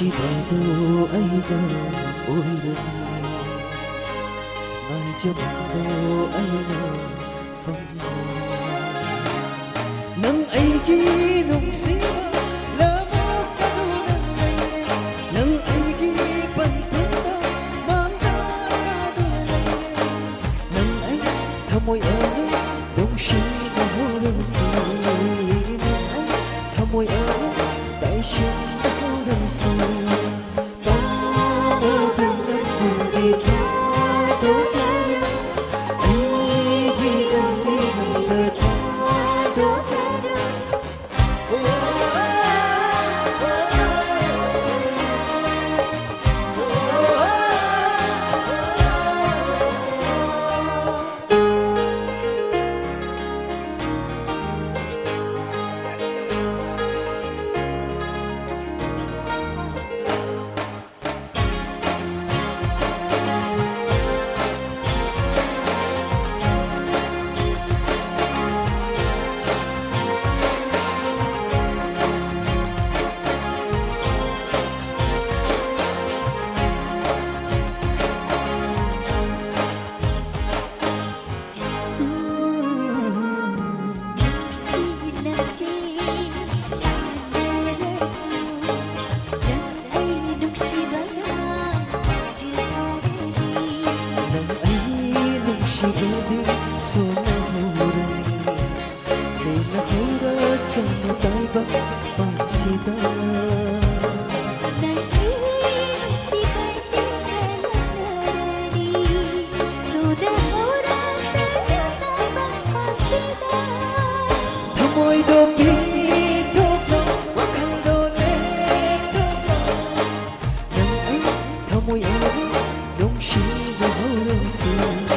눈시봐도 아이가 오히려 말 좀 해도 아이가 nâng ấy ghi nung xia lỡ mất đâu nâng này nâng ấy ghi bần thương đâu mang ta đôi này nâng ấy thầm môi ở đông sĩ và hô đơn sĩ nâng ấy thầm môi ở đại sinh và hô đơn sĩ bóng ô bình đất thường đi theo tối đêm ấy ghi đông đi hằng đời tối 시계들 소나무라니 내가 걸어서 달바 빠지다 thầm biết thuốc lòng và khăn đồ lên thuốc lòng nâng ấy thầm môi ở đông sĩ và hô đơn sĩ